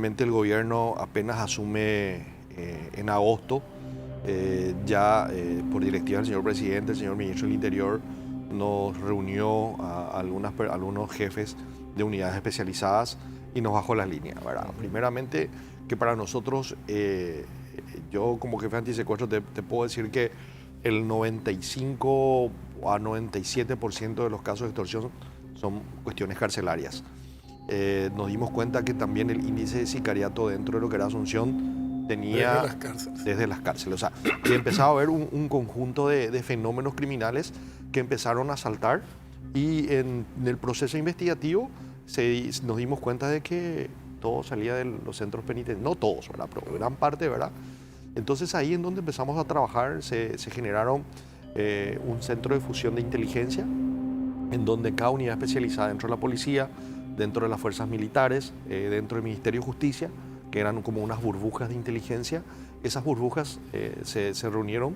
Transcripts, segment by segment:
Realmente el gobierno apenas asume en agosto, por directiva del señor presidente, el señor ministro del Interior nos reunió a algunos jefes de unidades especializadas y nos bajó las líneas, ¿verdad? Primeramente, que para nosotros, yo como jefe antisecuestro te puedo decir que el 95 a 97% de los casos de extorsión son cuestiones carcelarias. Nos dimos cuenta que también el índice de sicariato dentro de lo que era Asunción tenía desde las cárceles. O sea, que empezaba a haber un conjunto de fenómenos criminales que empezaron a saltar y en el proceso investigativo nos dimos cuenta de que todo salía de los centros penitenciarios, no todos, ¿verdad? Pero gran parte, ¿verdad? Entonces ahí en donde empezamos a trabajar se generaron un centro de fusión de inteligencia en donde cada unidad especializada dentro de la policía, dentro de las fuerzas militares, dentro del Ministerio de Justicia, que eran como unas burbujas de inteligencia, esas burbujas se reunieron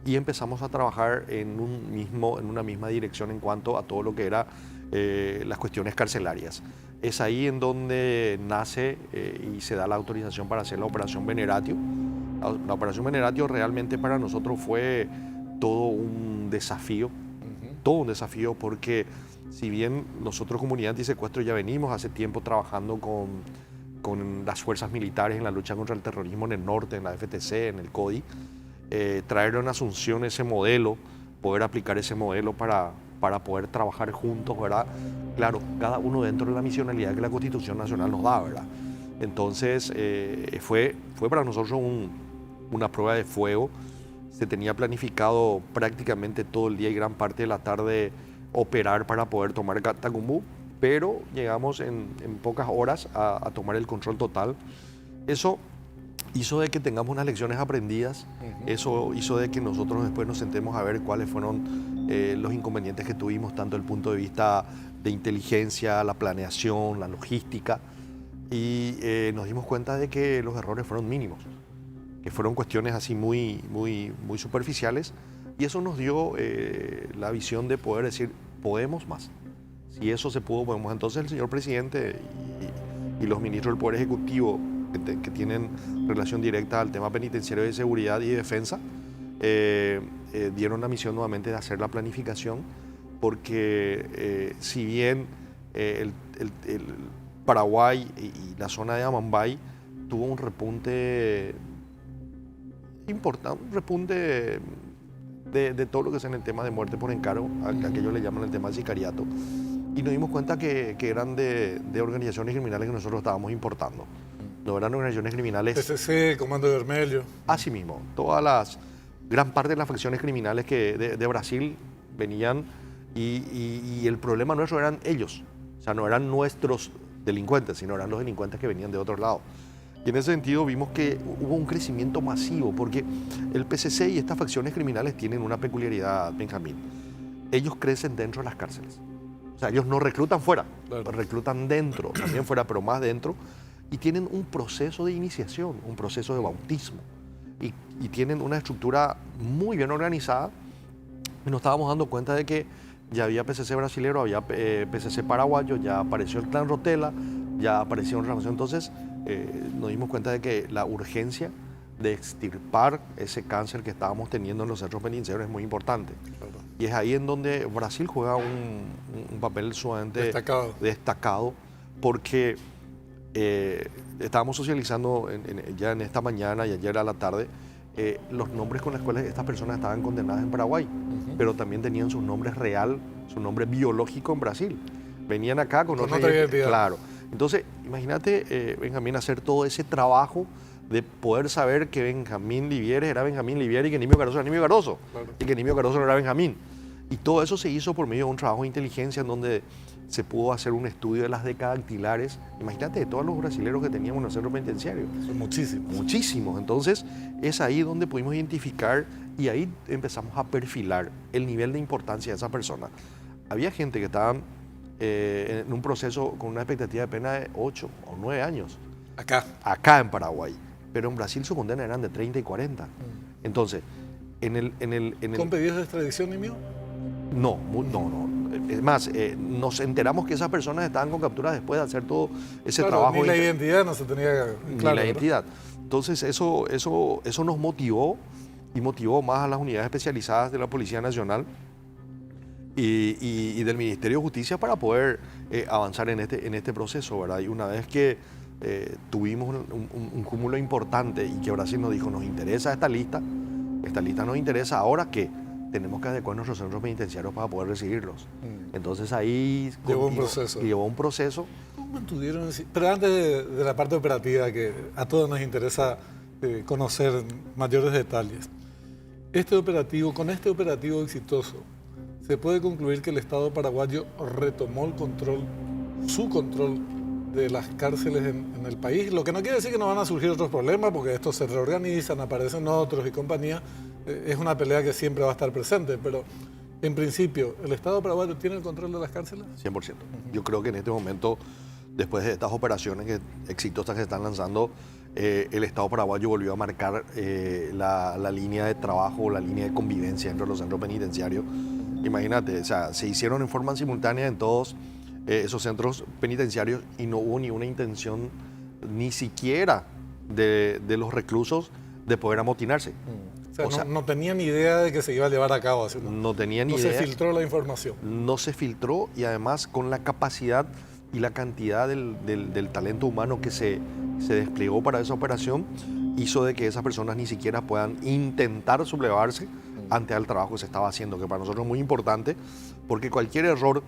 y empezamos a trabajar en una misma dirección en cuanto a todo lo que era las cuestiones carcelarias. Es ahí en donde nace y se da la autorización para hacer la Operación Veneratio. La Operación Veneratio realmente para nosotros fue todo un desafío, porque si bien nosotros comunidad antisecuestro ya venimos hace tiempo trabajando con las fuerzas militares en la lucha contra el terrorismo en el norte, en la FTC, en el CODI, traer en Asunción ese modelo, poder aplicar ese modelo para poder trabajar juntos, ¿verdad? Claro, cada uno dentro de la misionalidad que la Constitución Nacional nos da, ¿verdad? Entonces, fue para nosotros una prueba de fuego. Se tenía planificado prácticamente todo el día y gran parte de la tarde operar para poder tomar Catacumbú, pero llegamos en pocas horas a tomar el control total. Eso hizo de que tengamos unas lecciones aprendidas, eso hizo de que nosotros después nos sentemos a ver cuáles fueron los inconvenientes que tuvimos, tanto desde el punto de vista de inteligencia, la planeación, la logística, y nos dimos cuenta de que los errores fueron mínimos, que fueron cuestiones así muy superficiales, y eso nos dio la visión de poder decir, podemos más. Si eso se pudo, podemos. Entonces el señor presidente y los ministros del Poder Ejecutivo que tienen relación directa al tema penitenciario de seguridad y defensa, dieron la misión nuevamente de hacer la planificación, porque si bien el Paraguay y la zona de Amambay tuvo un repunte importante, un repunte de todo lo que es en el tema de muerte por encargo, a que ellos le llaman el tema de sicariato, y nos dimos cuenta que eran de organizaciones criminales que nosotros estábamos importando. No eran organizaciones criminales... PCC, Comando Vermelho. Así mismo, gran parte de las facciones criminales de Brasil venían y el problema nuestro eran ellos. O sea, no eran nuestros delincuentes, sino eran los delincuentes que venían de otro lado. Y en ese sentido vimos que hubo un crecimiento masivo, porque el PCC y estas facciones criminales tienen una peculiaridad, Benjamín. Ellos crecen dentro de las cárceles. O sea, ellos no reclutan fuera, claro, reclutan dentro, también fuera, pero más dentro. Y tienen un proceso de iniciación, un proceso de bautismo. Y tienen una estructura muy bien organizada. Y nos estábamos dando cuenta de que ya había PCC brasilero, había PCC paraguayo, ya apareció el clan Rotela, ya apareció una relación. Entonces nos dimos cuenta de que la urgencia de extirpar ese cáncer que estábamos teniendo en los centros penitenciarios es muy importante. ¿Verdad? Y es ahí en donde Brasil juega un papel sumamente destacado, porque estábamos socializando ya en esta mañana y ayer a la tarde los nombres con los cuales estas personas estaban condenadas en Paraguay, pero también tenían su nombre real, su nombre biológico en Brasil. Venían acá con otra identidad. Claro. Entonces, imagínate, Benjamín, hacer todo ese trabajo de poder saber que Benjamín Livieres era Benjamín Livieres y que Nimio Cardoso era Nimio Cardoso, claro, y que Nimio Cardoso no era Benjamín. Y todo eso se hizo por medio de un trabajo de inteligencia en donde se pudo hacer un estudio de las decadactilares. Imagínate, de todos los brasileños que teníamos en el centro penitenciario. Son muchísimos. Muchísimos. Entonces, es ahí donde pudimos identificar y ahí empezamos a perfilar el nivel de importancia de esa persona. Había gente que estaba en un proceso con una expectativa de pena de 8 o 9 años. Acá en Paraguay. Pero en Brasil su condena eran de 30 y 40. Entonces, ¿Con pedidos de extradición, Nimio? No. Es más, nos enteramos que esas personas estaban con capturas después de hacer todo ese trabajo. Ni la identidad no se tenía claro. Ni la identidad. Entonces eso nos motivó y motivó más a las unidades especializadas de la Policía Nacional y del Ministerio de Justicia para poder avanzar en este proceso, ¿verdad? Y una vez que tuvimos un cúmulo importante y que Brasil nos dijo, nos interesa esta lista nos interesa, ahora que tenemos que adecuar nuestros centros penitenciarios para poder recibirlos. Entonces ahí llevó un proceso. ¿Cómo tuvieron? Pero antes de la parte operativa, que a todos nos interesa conocer mayores detalles, con este operativo exitoso, ¿se puede concluir que el Estado paraguayo retomó su control de las cárceles en el país? Lo que no quiere decir que no van a surgir otros problemas, porque estos se reorganizan, aparecen otros y compañía. Es una pelea que siempre va a estar presente, pero en principio, ¿el Estado paraguayo tiene el control de las cárceles? 100%. Yo creo que en este momento, después de estas operaciones exitosas que se están lanzando, el Estado paraguayo volvió a marcar la línea de trabajo, la línea de convivencia dentro de los centros penitenciarios. Imagínate, o sea, se hicieron en forma simultánea en todos esos centros penitenciarios y no hubo ni una intención ni siquiera de los reclusos de poder amotinarse. O sea, no tenían idea de que se iba a llevar a cabo así. No tenían idea. No se filtró la información. No se filtró, y además con la capacidad y la cantidad del talento humano que se desplegó para esa operación, hizo de que esas personas ni siquiera puedan intentar sublevarse ante el trabajo que se estaba haciendo, que para nosotros es muy importante, porque cualquier error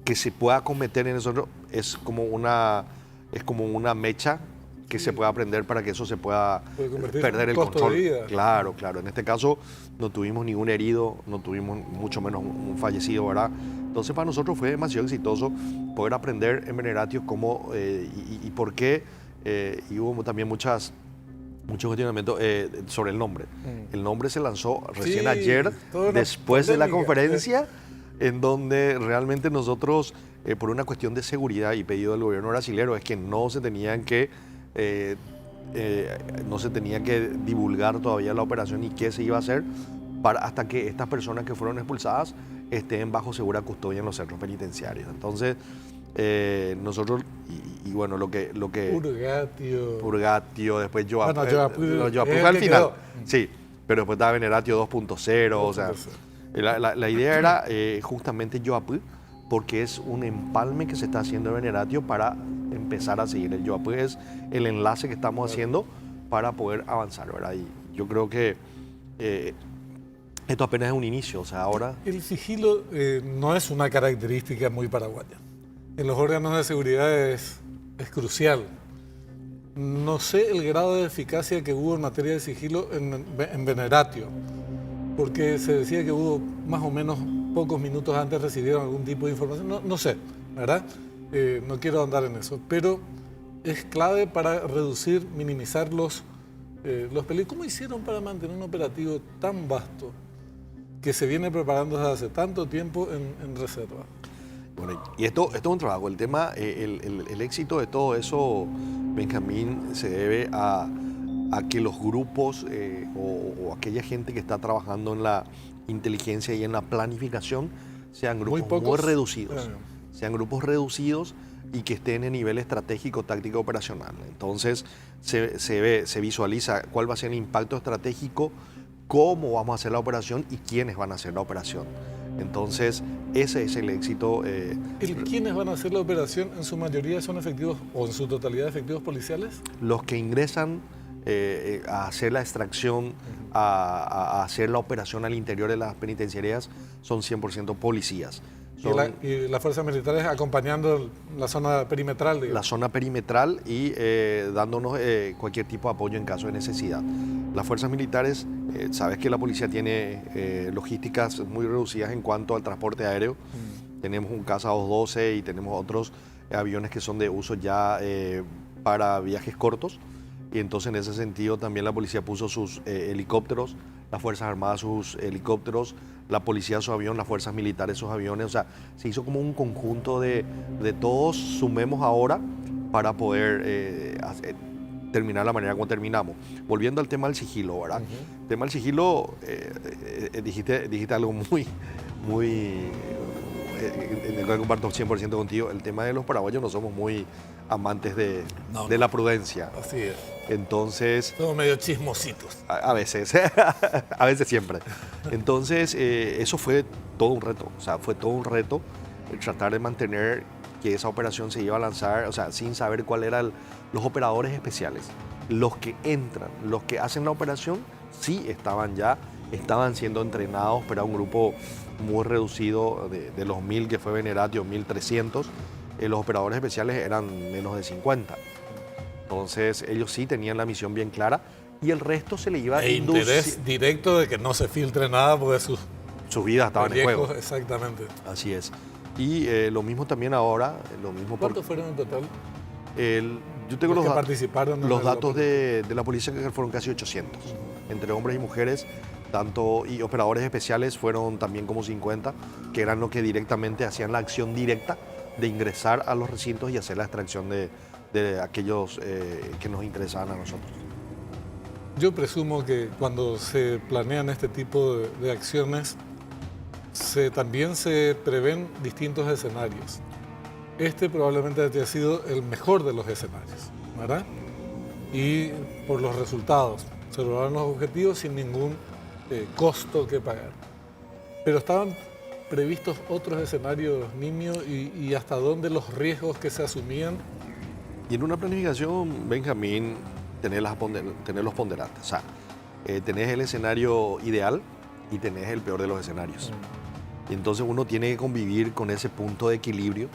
que se pueda cometer en eso es como una mecha que se pueda aprender para que eso se pueda perder el control. Claro. En este caso no tuvimos ningún herido, no tuvimos mucho menos un fallecido, ¿verdad? Entonces para nosotros fue demasiado exitoso poder aprender en Veneratio cómo y por qué, y hubo también mucho cuestionamiento sobre el nombre. El nombre se lanzó recién ayer, después de la conferencia, en donde realmente nosotros, por una cuestión de seguridad y pedido del gobierno brasilero, es que no se tenía que divulgar todavía la operación y qué se iba a hacer hasta que estas personas que fueron expulsadas estén bajo segura custodia en los centros penitenciarios. Entonces, nosotros, y bueno, lo que Purgatio, después Yoapú al final, sí, pero después estaba Veneratio 2.0, o sea, la idea era justamente Yoapú, porque es un empalme que se está haciendo en Veneratio para empezar a seguir. El Yoapú es el enlace que estamos haciendo para poder avanzar, ¿verdad? Y yo creo que esto apenas es un inicio, o sea, ahora... El sigilo no es una característica muy paraguaya. En los órganos de seguridad es crucial. No sé el grado de eficacia que hubo en materia de sigilo en Veneratio, porque se decía que hubo más o menos pocos minutos antes recibieron algún tipo de información. No sé, ¿verdad? No quiero andar en eso, pero es clave para reducir, minimizar los peligros. ¿Cómo hicieron para mantener un operativo tan vasto que se viene preparando desde hace tanto tiempo en reserva? Bueno, y esto es un trabajo. El tema, el éxito de todo eso, Benjamín, se debe a que los grupos o aquella gente que está trabajando en la inteligencia y en la planificación sean grupos muy reducidos. Sean grupos reducidos y que estén en nivel estratégico, táctico, operacional. Entonces se visualiza cuál va a ser el impacto estratégico, cómo vamos a hacer la operación y quiénes van a hacer la operación. Entonces ese es el éxito. ¿Quiénes van a hacer la operación en su mayoría son efectivos o en su totalidad efectivos policiales? Los que ingresan a hacer la extracción, a hacer la operación al interior de las penitenciarías son 100% policías. Y las fuerzas militares acompañando la zona perimetral, digamos. La zona perimetral y dándonos cualquier tipo de apoyo en caso de necesidad. Las fuerzas militares, sabes que la policía tiene logísticas muy reducidas en cuanto al transporte aéreo. Tenemos un Caza 212 y tenemos otros aviones que son de uso ya para viajes cortos. Y entonces en ese sentido también la policía puso sus helicópteros, las Fuerzas Armadas sus helicópteros, la policía sus aviones, las fuerzas militares sus aviones. O sea, se hizo como un conjunto de todos, sumemos ahora para poder terminar la manera como terminamos. Volviendo al tema del sigilo, ¿verdad? El tema del sigilo, dijiste algo muy en el cual comparto 100% contigo, el tema de los paraguayos no somos muy amantes No, de no. la prudencia. Así es. Entonces, Somos medio chismositos. a veces, a veces siempre. Entonces, eso fue todo un reto, o sea, fue todo un reto tratar de mantener que esa operación se iba a lanzar, o sea, sin saber cuáles eran los operadores especiales. Los que entran, los que hacen la operación, sí estaban siendo entrenados, pero era un grupo muy reducido de los 1000 que fue Veneratio, 1300. Los operadores especiales eran menos de 50. Entonces, ellos sí tenían la misión bien clara y el resto se le iba a Interés directo de que no se filtre nada porque sus sus vidas estaban en riesgos, juego. exactamente. Así es. Y lo mismo también ahora, lo mismo ¿Cuántos fueron en total? yo tengo Los los, que participaron en los el datos operativo. de la policía, que fueron casi 800, entre hombres y mujeres, tanto y operadores especiales fueron también como 50, que eran los que directamente hacían la acción directa de ingresar a los recintos y hacer la extracción de aquellos que nos interesaban a nosotros. Yo presumo que cuando se planean este tipo de acciones, también se prevén distintos escenarios. Este probablemente haya sido el mejor de los escenarios, ¿verdad? Y por los resultados, se lograron los objetivos sin ningún costo que pagar. Pero estaban previstos otros escenarios, Nimio, y hasta dónde los riesgos que se asumían. Y en una planificación, Benjamín, tenés los ponderantes. O sea, tenés el escenario ideal y tenés el peor de los escenarios. Y entonces uno tiene que convivir con ese punto de equilibrio.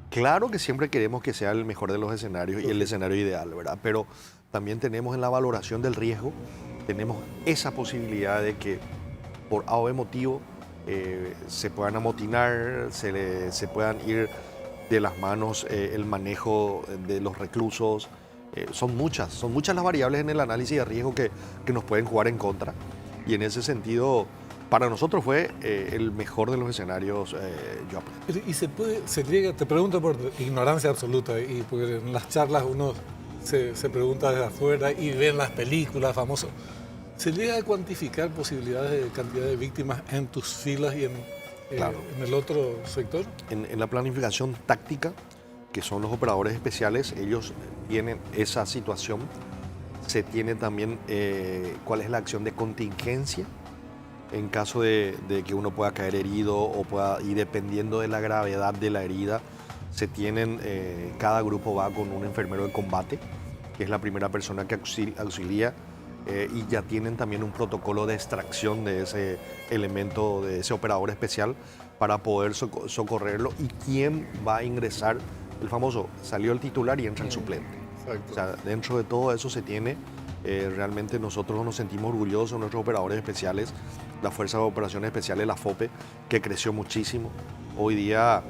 Claro que siempre queremos que sea el mejor de los escenarios y el escenario ideal, ¿verdad? Pero también tenemos en la valoración del riesgo, tenemos esa posibilidad de que por A o B motivo se puedan amotinar, se puedan ir de las manos el manejo de los reclusos. Son muchas las variables en el análisis de riesgo que nos pueden jugar en contra. Y en ese sentido, para nosotros fue el mejor de los escenarios, Joap. Y se llega, te pregunto por ignorancia absoluta, y porque en las charlas uno se pregunta desde afuera y ve en las películas famosas. ¿Se llega a cuantificar posibilidades de cantidad de víctimas en tus filas y Claro. en el otro sector? En la planificación táctica, que son los operadores especiales, ellos tienen esa situación. Se tiene también cuál es la acción de contingencia en caso de que uno pueda caer herido y dependiendo de la gravedad de la herida, se tienen, cada grupo va con un enfermero de combate, que es la primera persona que auxilia, y ya tienen también un protocolo de extracción de ese elemento, de ese operador especial, para poder socorrerlo. Y quién va a ingresar, el famoso, salió el titular y entra el suplente. Exacto. O sea, dentro de todo eso se tiene, realmente nosotros nos sentimos orgullosos de nuestros operadores especiales, la Fuerza de Operaciones Especiales, la FOPE, que creció muchísimo. Hoy día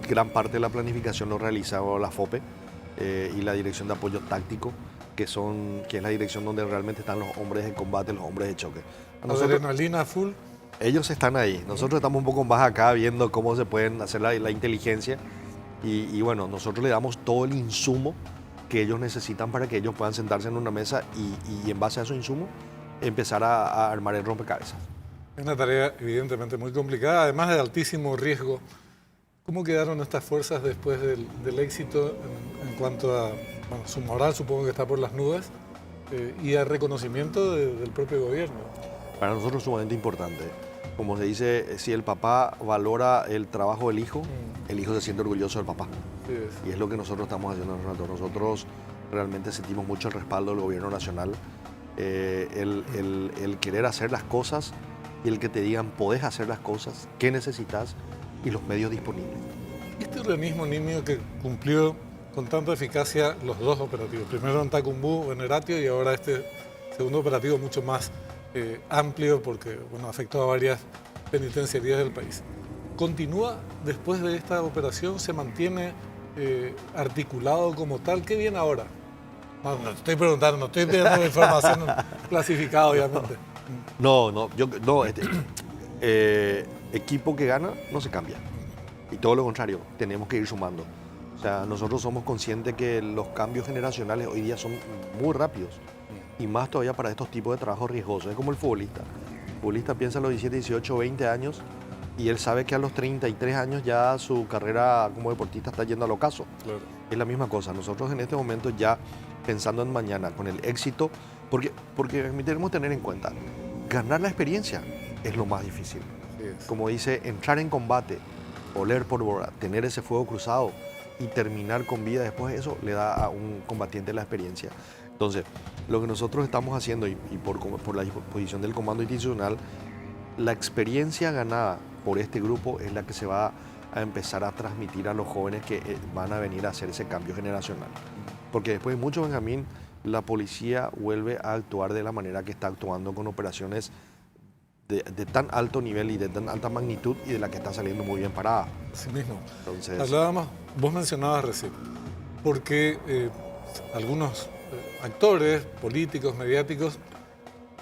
gran parte de la planificación lo realizaba la FOPE y la Dirección de Apoyo Táctico, que es la dirección donde realmente están los hombres de combate, los hombres de choque. Adrenalina full. Ellos están ahí, nosotros estamos un poco más acá viendo cómo se pueden hacer la inteligencia y bueno, nosotros le damos todo el insumo que ellos necesitan para que ellos puedan sentarse en una mesa y en base a esos insumos empezar a armar el rompecabezas. Es una tarea evidentemente muy complicada, además de altísimo riesgo. ¿Cómo quedaron estas fuerzas después del éxito en cuanto a su moral? Supongo que está por las nubes, y al reconocimiento del propio gobierno. Para nosotros es sumamente importante. Como se dice, si el papá valora el trabajo del hijo, el hijo se siente orgulloso del papá. Sí, es. Y es lo que nosotros estamos haciendo. Nosotros realmente sentimos mucho el respaldo del gobierno nacional, el querer hacer las cosas y el que te digan, podés hacer las cosas, qué necesitas y los medios disponibles. Este organismo, Nimio, que cumplió con tanta eficacia los dos operativos, primero en Tacumbú, Veneratio, y ahora este segundo operativo mucho más amplio porque afectó a varias penitenciarías del país. ¿Continúa después de esta operación? ¿Se mantiene articulado como tal? ¿Qué viene ahora? No te estoy preguntando, no estoy pidiendo información clasificada, obviamente. Equipo que gana no se cambia. Y todo lo contrario, tenemos que ir sumando. O sea, nosotros somos conscientes que los cambios generacionales hoy día son muy rápidos. Y más todavía para estos tipos de trabajos riesgosos. Es como el futbolista. El futbolista piensa a los 17, 18, 20 años y él sabe que a los 33 años ya su carrera como deportista está yendo al ocaso. Claro. Es la misma cosa. Nosotros en este momento ya pensando en mañana con el éxito, porque tenemos que tener en cuenta, ganar la experiencia es lo más difícil. Así es. Como dice, entrar en combate, oler pólvora, tener ese fuego cruzado y terminar con vida después, eso le da a un combatiente la experiencia. Entonces, lo que nosotros estamos haciendo y por la disposición del comando institucional, la experiencia ganada por este grupo es la que se va a empezar a transmitir a los jóvenes que van a venir a hacer ese cambio generacional. Porque después de mucho, Benjamín, la policía vuelve a actuar de la manera que está actuando con operaciones de tan alto nivel y de tan alta magnitud y de la que está saliendo muy bien parada. Así mismo. Entonces, Hablábamos, vos mencionabas recién, porque algunos actores, políticos, mediáticos,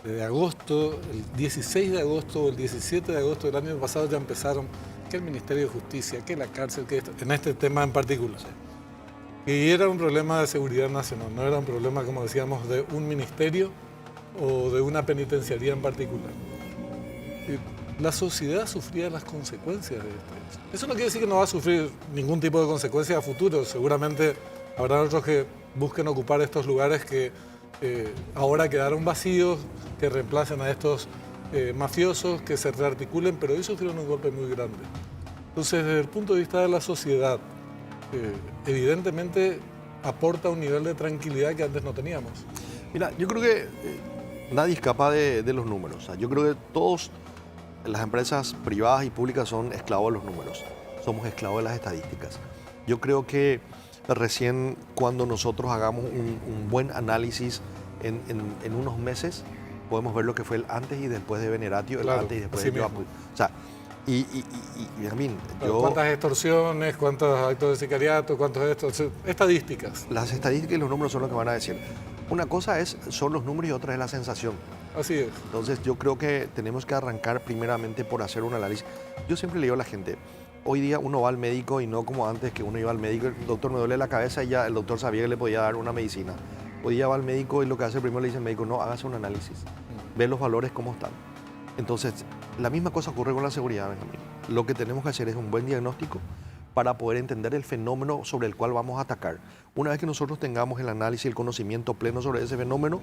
de agosto, el 16 de agosto o el 17 de agosto del año pasado ya empezaron que el Ministerio de Justicia, que la cárcel, que esto, en este tema en particular. Y era un problema de seguridad nacional, no era un problema, como decíamos, de un ministerio o de una penitenciaría en particular. La sociedad sufría las consecuencias de esto. Eso no quiere decir que no va a sufrir ningún tipo de consecuencias a futuro. Seguramente habrá otros que busquen ocupar estos lugares que ahora quedaron vacíos, que reemplacen a estos mafiosos, que se rearticulen, pero ellos sufrieron un golpe muy grande. Entonces, desde el punto de vista de la sociedad, evidentemente aporta un nivel de tranquilidad que antes no teníamos. mira, yo creo que nadie escapa de los números. O sea, yo creo que todas las empresas privadas y públicas son esclavos de los números. Somos esclavos de las estadísticas. Yo creo que recién cuando nosotros hagamos un buen análisis en unos meses, podemos ver lo que fue el antes y después de Veneratio, Claro, el antes y después así de Joaquín. O sea, Benjamín, ¿Cuántas extorsiones, cuántos actos de sicariato, cuántos de estos? Estadísticas. las estadísticas y los números son lo que van a decir. Una cosa son los números y otra es la sensación. Así es. Entonces yo creo que tenemos que arrancar primeramente por hacer un análisis. Yo siempre le digo a la gente, hoy día uno va al médico y no como antes que uno iba al médico, el doctor me duele la cabeza y ya el doctor sabía que le podía dar una medicina. Hoy día va al médico y lo que hace primero le dice al médico, no, hágase un análisis, ve los valores cómo están. Entonces, la misma cosa ocurre con la seguridad, Benjamín. Lo que tenemos que hacer es un buen diagnóstico para poder entender el fenómeno sobre el cual vamos a atacar. Una vez que nosotros tengamos el análisis y el conocimiento pleno sobre ese fenómeno,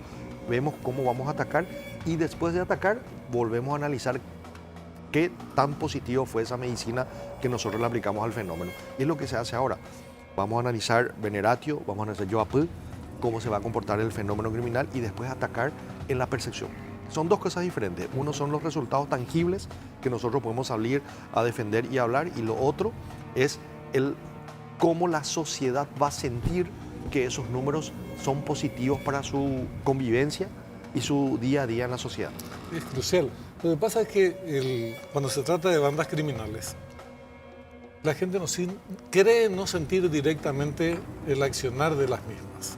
vemos cómo vamos a atacar y después de atacar volvemos a analizar qué tan positivo fue esa medicina que nosotros le aplicamos al fenómeno. Y es lo que se hace ahora. Vamos a analizar Veneratio, vamos a analizar Joapul, cómo se va a comportar el fenómeno criminal y después atacar en la percepción. Son dos cosas diferentes. Uno son los resultados tangibles que nosotros podemos salir a defender y hablar y lo otro es cómo la sociedad va a sentir que esos números son positivos para su convivencia y su día a día en la sociedad. Es crucial. Lo que pasa es que cuando se trata de bandas criminales, la gente cree no sentir directamente el accionar de las mismas.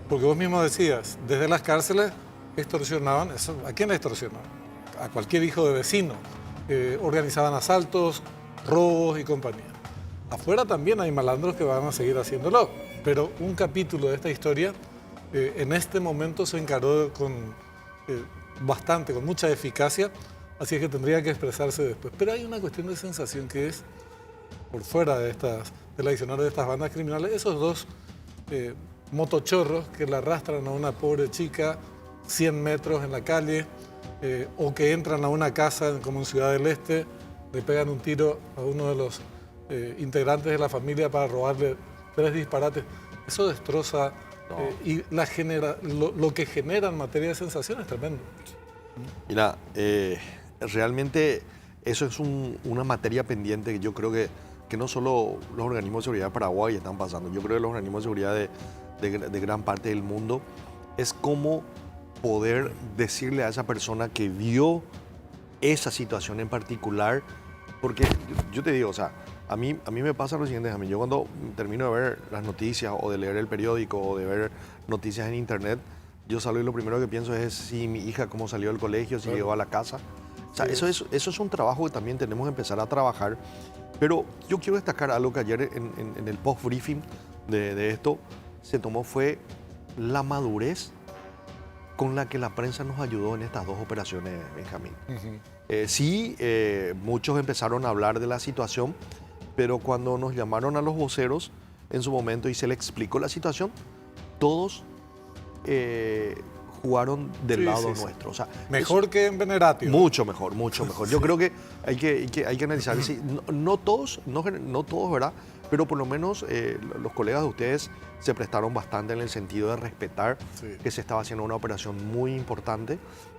Porque vos mismo decías, desde las cárceles extorsionaban, ¿a quién extorsionaban? A cualquier hijo de vecino. Organizaban asaltos, robos y compañía. Afuera también hay malandros que van a seguir haciéndolo, pero un capítulo de esta historia en este momento se encaró con mucha eficacia, así es que tendría que expresarse después. Pero hay una cuestión de sensación que es, por fuera del accionar de estas bandas criminales, esos dos motochorros que la arrastran a una pobre chica 100 metros en la calle, o que entran a una casa como en Ciudad del Este, le pegan un tiro a uno de los integrantes de la familia para robarle 3 disparates. Eso destroza y lo que genera en materia de sensación es tremendo. Mira, realmente eso es una materia pendiente que yo creo que no solo los organismos de seguridad de Paraguay están pasando, yo creo que los organismos de seguridad de gran parte del mundo, es cómo poder decirle a esa persona que vio esa situación en particular, porque yo te digo, o sea, a mí me pasa lo siguiente, yo cuando termino de ver las noticias o de leer el periódico o de ver noticias en internet, yo salgo y lo primero que pienso es si mi hija cómo salió del colegio, si llegó a la casa. O sea, eso es un trabajo que también tenemos que empezar a trabajar. Pero yo quiero destacar algo que ayer en el post-briefing de esto se tomó, fue la madurez con la que la prensa nos ayudó en estas dos operaciones, Benjamín. Sí, muchos empezaron a hablar de la situación, pero cuando nos llamaron a los voceros en su momento y se les explicó la situación, todos jugaron del lado nuestro. O sea, mejor que en Veneratio. Mucho mejor, mucho mejor. Yo creo que hay que analizar. Sí, no todos, ¿verdad? Pero por lo menos los colegas de ustedes se prestaron bastante en el sentido de respetar que se estaba haciendo una operación muy importante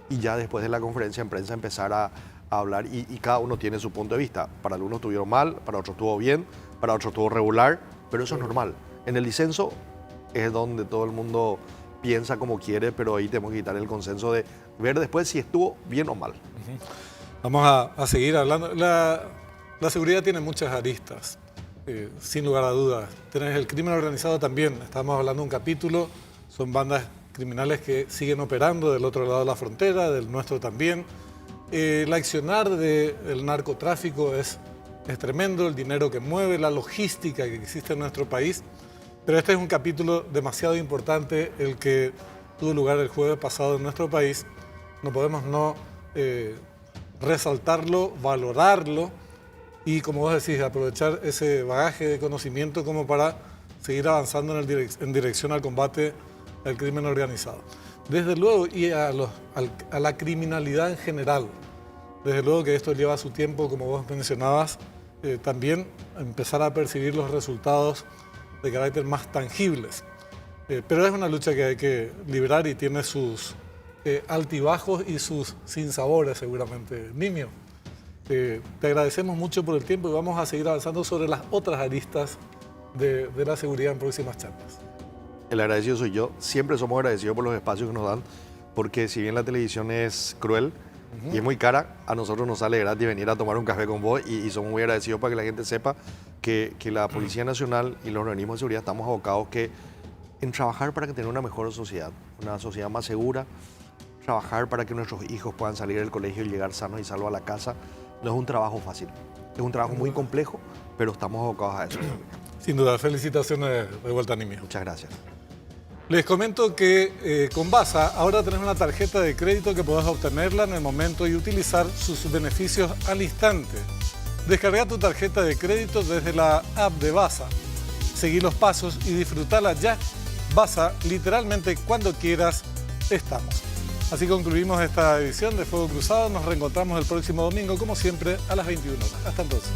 y ya después de la conferencia de prensa empezar a hablar y cada uno tiene su punto de vista. Para algunos estuvieron mal, para otros estuvo bien, para otros estuvo regular, pero eso es normal. En el disenso es donde todo el mundo piensa como quiere, pero ahí tenemos que quitar el consenso de ver después si estuvo bien o mal. Vamos a seguir hablando. La seguridad tiene muchas aristas, sin lugar a dudas. Tenés el crimen organizado también. Estamos hablando de un capítulo, son bandas criminales que siguen operando del otro lado de la frontera, del nuestro también. El accionar del narcotráfico es tremendo, el dinero que mueve, la logística que existe en nuestro país. Pero este es un capítulo demasiado importante, el que tuvo lugar el jueves pasado en nuestro país. No podemos no resaltarlo, valorarlo y, como vos decís, aprovechar ese bagaje de conocimiento como para seguir avanzando en dirección al combate al crimen organizado. Desde luego, y a la criminalidad en general, desde luego que esto lleva su tiempo, como vos mencionabas, también empezar a percibir los resultados de carácter más tangibles. Pero es una lucha que hay que librar y tiene sus altibajos y sus sinsabores seguramente. Nimio, te agradecemos mucho por el tiempo y vamos a seguir avanzando sobre las otras aristas de la seguridad en próximas charlas. El agradecido soy yo. Siempre somos agradecidos por los espacios que nos dan, porque si bien la televisión es cruel y es muy cara, a nosotros nos sale gratis venir a tomar un café con vos y somos muy agradecidos para que la gente sepa que la Policía Nacional y los organismos de seguridad estamos abocados en trabajar para que tener una mejor sociedad, una sociedad más segura, trabajar para que nuestros hijos puedan salir del colegio y llegar sanos y salvos a la casa. No es un trabajo fácil, es un trabajo muy complejo, pero estamos abocados a eso. Sin duda, felicitaciones de vuelta, Nimio. Muchas gracias. Les comento que con Vasa ahora tenés una tarjeta de crédito que podés obtenerla en el momento y utilizar sus beneficios al instante. Descarga tu tarjeta de crédito desde la app de Vasa. Seguí los pasos y disfrutala ya. Vasa, literalmente cuando quieras, estamos. Así concluimos esta edición de Fuego Cruzado. Nos reencontramos el próximo domingo, como siempre, a las 21 horas. Hasta entonces.